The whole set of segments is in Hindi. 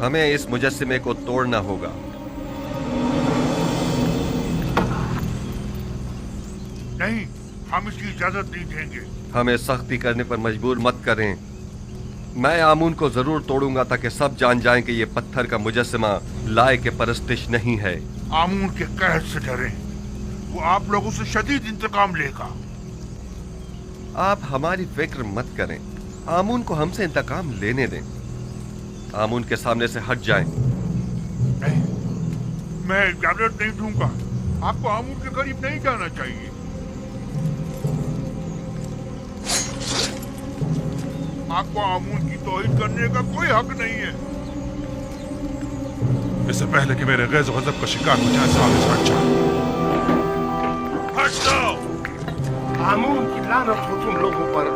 हमें इस मुजस्सिमे को तोड़ना होगा। नहीं, हम इसकी इजाजत नहीं देंगे। हमें सख्ती करने पर मजबूर मत करें। मैं आमून को जरूर तोड़ूंगा ताकि सब जान जाएं कि यह पत्थर का मुजस्सिमा लायक परस्तिश नहीं है। आमून के कहर से डरें, वो आप लोगों से शदीद इंतकाम लेगा। आप हमारी फिक्र मत करें, आमून को हमसे इंतकाम लेने दें। आमून के सामने से हट जाएं। नहीं, मैं इजाजत नहीं दूंगा। आपको आमून के करीब नहीं जाना चाहिए। आपको आमून की तौहीद करने का कोई हक नहीं है। इससे पहले कि मेरे गैज़ गज़ब का शिकार हो जाए, साबित हट जाओ। हट जाओ। आमून की लानत हो तुम लोगों पर।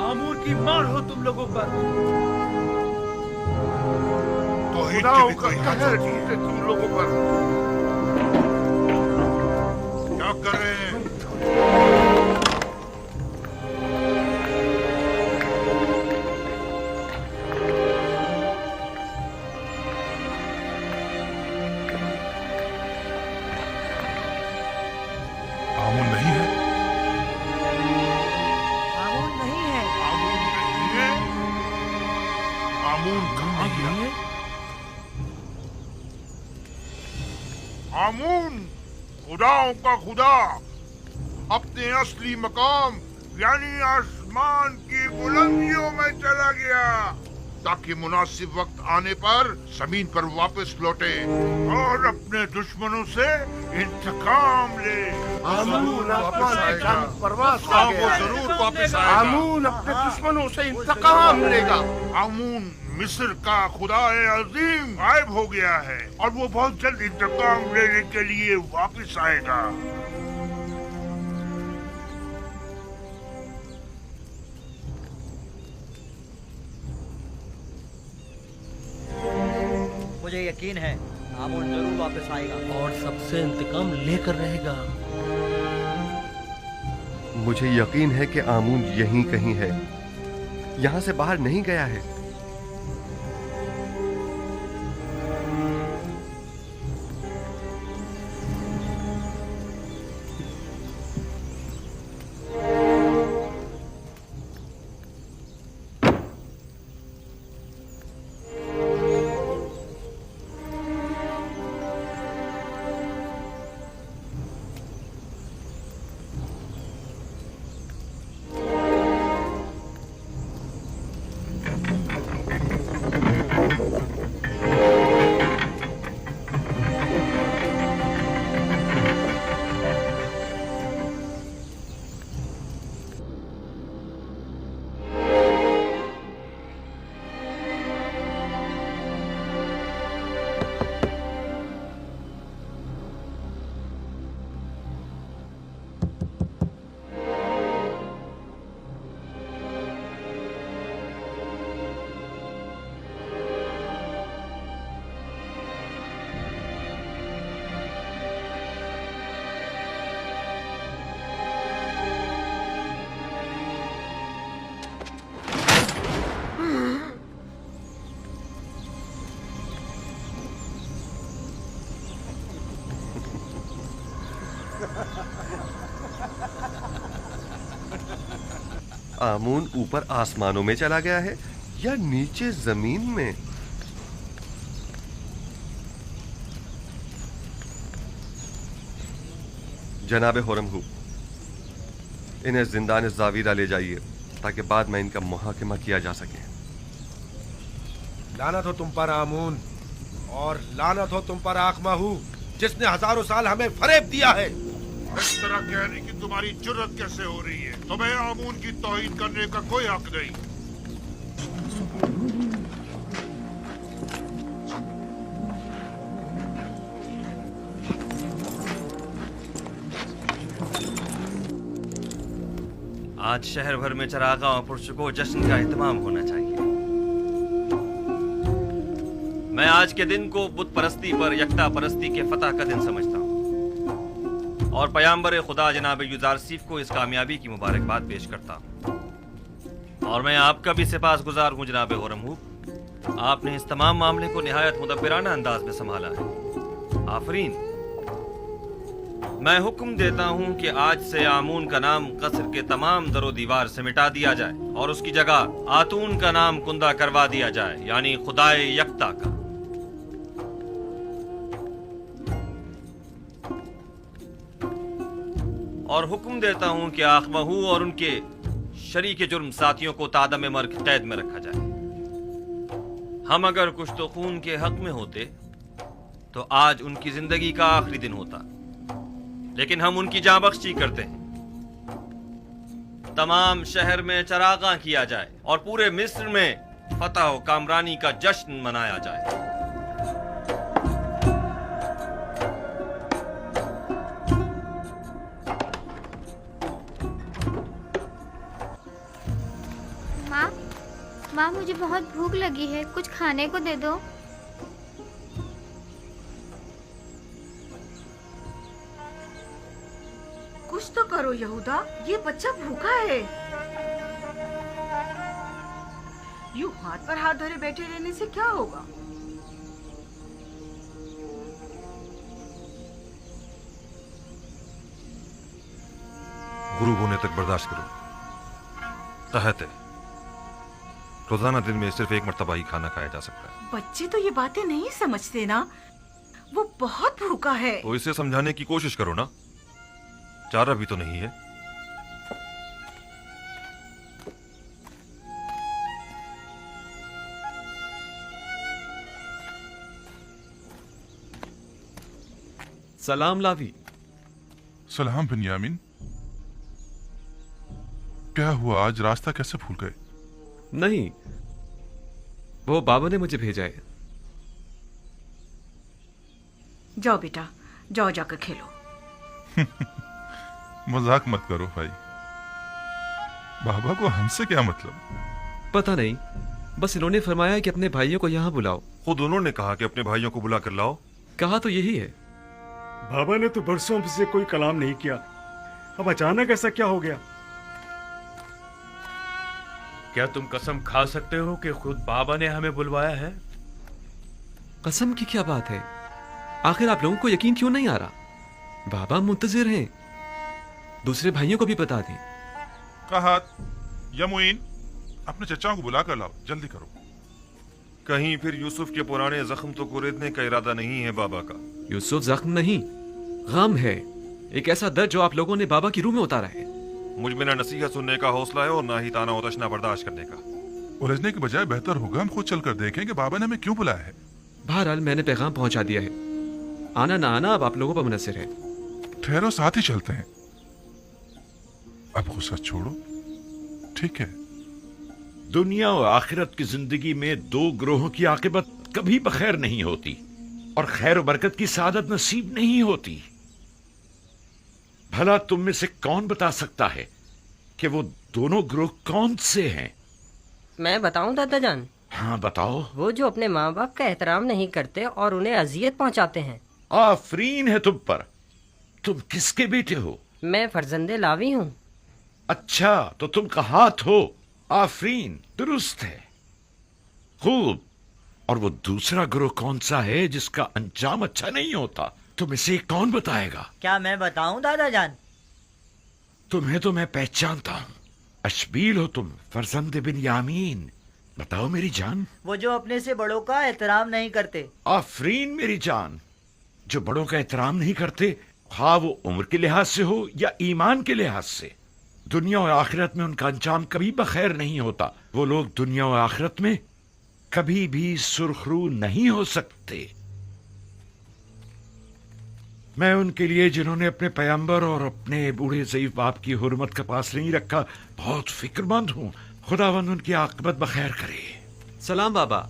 आमून की मार हो तुम लोगों पर। तौहीद खुदाओं की भी का कोई कहर हद नहीं है। टूटे तुम लोगों पर। क्या कर रहे हैं? आमून नहीं है। आमून नहीं है। आमून नहीं है। आमून कहाँ गया? आमून खुदाओं का खुदा अपने असली मकाम यानी आसमान की बुलंदियों में चला गया ताकि मुनासिब वक्त आने पर जमीन पर वापस लौटे और अपने दुश्मनों से इंतकाम ले। आमून आसमान में जान परवास कर हाँ, वो गया है। जरूर वापस आएगा। आमून अपने दुश्मनों से इंतकाम लेगा। आमून मिस्र का खुदाए अजीम गायब हो गया है और वो बहुत जल्द इंतकाम लेने के लिए वापस आएगा। मुझे यकीन है आमून जरूर वापस आएगा। और सबसे इंतकाम लेकर रहेगा। मुझे यकीन है कि आमून यहीं कहीं है, यहां से बाहर नहीं गया है। आमून ऊपर आसमानों में चला गया है या नीचे जमीन में? जनाबे हुरमहू, इन्हें जिंदान जावीरा ले जाइए ताकि बाद में इनका मुहाकिमा किया जा सके। लानत हो तुम पर आमून, और लानत हो तुम पर आखमाहू, जिसने हजारों साल हमें फरेब दिया है। इस तरह कहने की तुम्हारी जुर्रत कैसे हो रही है? तुम्हें आमून की तौहीद करने का कोई हक नहीं। आज शहर भर में चरागाह और पुरस्कों जश्न का एहतमाम होना चाहिए। मैं आज के दिन को बुत परस्ती पर यकता परस्ती के फतह का दिन समझता हूँ और पयाम्बर खुदा जनाब युजारसीफ को इस कामयाबी की मुबारकबाद पेश करता हूँ। और मैं आपका भी सिपासगुजार हूँ जनाब हुरमहू, आपने इस तमाम मामले को निहायत मुदब्बिराना अंदाज में संभाला है। आफरीन। मैं हुक्म देता हूं कि आज से आमून का नाम कसर के तमाम दरो दीवार से मिटा दिया जाए और उसकी जगह आतून का नाम कुंदा करवा दिया जाए, यानी खुदाए यकता का। और हुक्म देता हूं कि आखमहू और उनके शरीके जुर्म साथियों को तादम मर्ग कैद में रखा जाए। हम अगर कुछ तो खून के हक में होते तो आज उनकी जिंदगी का आखिरी दिन होता, लेकिन हम उनकी जाँ बख्शी करते हैं। तमाम शहर में चरागां किया जाए और पूरे मिस्र में फतह व कामरानी का जश्न मनाया जाए। माँ, मुझे बहुत भूख लगी है, कुछ खाने को दे दो। कुछ तो करो यहूदा, ये बच्चा भूखा है। यूं हाथ पर हाथ धरे बैठे रहने से क्या होगा? गुरूब होने तक बर्दाश्त करो। तहत है, रोजाना दिन में सिर्फ एक मर्तबा ही खाना खाया जा सकता है। बच्चे तो ये बातें नहीं समझते ना, वो बहुत भूखा है। तो इसे समझाने की कोशिश करो ना, चारा भी तो नहीं है। सलाम लावी। सलाम बिन्यामिन। क्या हुआ, आज रास्ता कैसे भूल गए? नहीं, वो बाबा ने मुझे भेजा है। जाओ बेटा, जाओ जाकर खेलो। मजाक मत करो भाई, बाबा को हमसे क्या मतलब? पता नहीं, बस इन्होंने फरमाया कि अपने भाइयों को यहाँ बुलाओ। खुद उन्होंने कहा कि अपने भाइयों को बुला कर लाओ। कहा तो यही है। बाबा ने तो बरसों से कोई कलाम नहीं किया, अब अचानक ऐसा क्या हो गया? क्या तुम कसम खा सकते हो कि खुद बाबा ने हमें बुलवाया है? कसम की क्या बात है? आखिर आप लोगों को यकीन क्यों नहीं आ रहा? बाबा मुंतजिर हैं, दूसरे भाइयों को भी बता दें। कहा या मुइन, अपने चचाओं को बुला कर लाओ, जल्दी करो। कहीं फिर यूसुफ के पुराने जख्म तो कुरेदने का इरादा नहीं है बाबा का? यूसुफ जख्म नहीं, गम है, एक ऐसा दर्द जो आप लोगों ने बाबा की रूह में उतारा है। मुझ में ना नसीहत सुनने का हौसला है और ना ही ताना और तशना बर्दाश्त करने का। उलझने के बजाय बेहतर होगा हम खुद चलकर देखें कि बाबा ने हमें क्यों बुलाया है। बहरहाल मैंने पैगाम पहुंचा दिया है, आना ना आना अब आप लोगों पर मुनसिर है। ठहरो, साथ ही चलते हैं। अब गुस्सा छोड़ो, ठीक है? दुनिया और आखिरत की जिंदगी में दो ग्रोहों की आकिबत कभी बखैर नहीं होती और खैर और बरकत की सादत नसीब नहीं होती। भला तुम में से कौन बता सकता है कि वो दोनों ग्रोह कौन से हैं? मैं बताऊं दादा जान? हाँ बताओ। वो जो अपने माँ बाप का एहतराम नहीं करते और उन्हें अजियत पहुंचाते हैं। आफरीन है तुम पर। तुम किसके बेटे हो? मैं फर्जंदे लावी हूँ। अच्छा, तो तुम कहात हो। आफरीन, दुरुस्त है, खूब। और वो दूसरा ग्रोह कौन सा है जिसका अंजाम अच्छा नहीं होता? तुम इसे कौन बताएगा? क्या मैं बताऊं दादा जान? तुम्हें तो मैं पहचानता हूँ, अशबील हो तुम, फर्जंद बिन यामीन। बताओ मेरी जान। वो जो अपने से बड़ों का एहतराम नहीं करते। आफरीन मेरी जान, जो बड़ों का एहतराम नहीं करते, हाँ वो उम्र के लिहाज से हो या ईमान के लिहाज से। दुनिया और आखिरत में उनका अंजाम कभी बखैर नहीं होता। वो लोग दुनिया और आखिरत में कभी भी सुरखरू नहीं हो सकते। मैं उनके लिए जिन्होंने अपने पैगंबर और अपने बूढ़े ज़ईफ बाप की हुर्मत का पास नहीं रखा बहुत फिक्रमंद हूँ। खुदावंद उनकी आकबत बखैर करे। सलाम बाबा।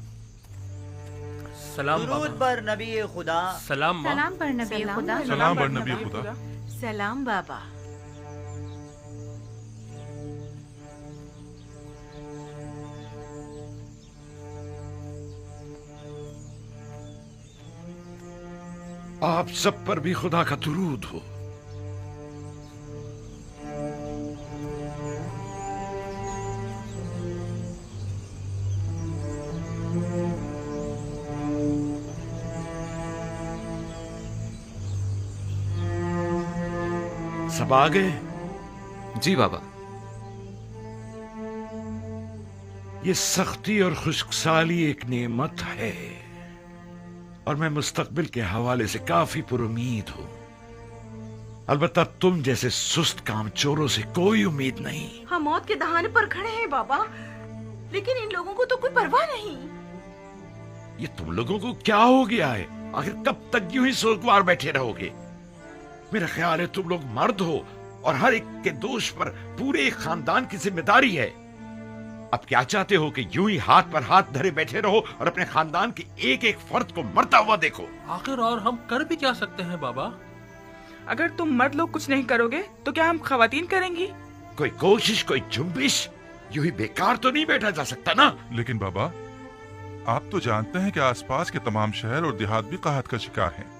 सलाम बाबा। दुरूद पर नबी खुदा। सलाम माँ। सलाम पर नबी खुदा। सलाम पर नबी खुदा। सलाम बाबा। आप सब पर भी खुदा का दुरूद हो। सब आ गए? जी बाबा। ये सख्ती और खुशकसाली एक नेमत है और मैं मुस्तकबिल के हवाले से काफी पुरुमीद हूं। अलबत्ता तुम जैसे सुस्त कामचोरों से कोई उम्मीद नहीं। हम मौत के दहाने पर खड़े हैं बाबा, लेकिन इन लोगों को तो कोई परवाह नहीं। ये तुम लोगों को क्या हो गया है? आखिर कब तक यूं ही सोगवार बैठे रहोगे? मेरा ख्याल है तुम लोग मर्द हो और हर एक के दोष पर पूरे खानदान की जिम्मेदारी है। अब क्या चाहते हो कि यूं ही हाथ पर हाथ धरे बैठे रहो और अपने खानदान के एक एक फर्द को मरता हुआ देखो? आखिर और हम कर भी क्या सकते हैं बाबा? अगर तुम मर्द लोग कुछ नहीं करोगे तो क्या हम खवातीन करेंगी? कोई कोशिश, कोई जुम्बिश, यूं ही बेकार तो नहीं बैठा जा सकता ना। लेकिन बाबा, आप तो जानते हैं कि आसपास के तमाम शहर और देहात भी काहत का शिकार हैं।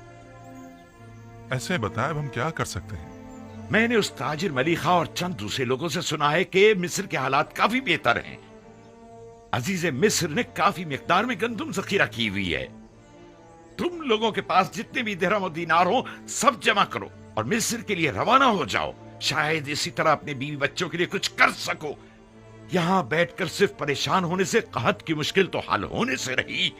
ऐसे में बताएं अब हम क्या कर सकते हैं? मैंने उस ताजिर मलिखा और चंद दूसरे लोगों से सुना है कि मिस्र के हालात काफी बेहतर हैं। अजीज मिस्र ने काफी मिकदार में गंदुम जखीरा की हुई है। तुम लोगों के पास जितने भी दिरहम और दीनार हो सब जमा करो और मिस्र के लिए रवाना हो जाओ। शायद इसी तरह अपने बीवी बच्चों के लिए कुछ कर सको। यहां बैठकर सिर्फ परेशान होने से कहत की मुश्किल तो हल होने से रही।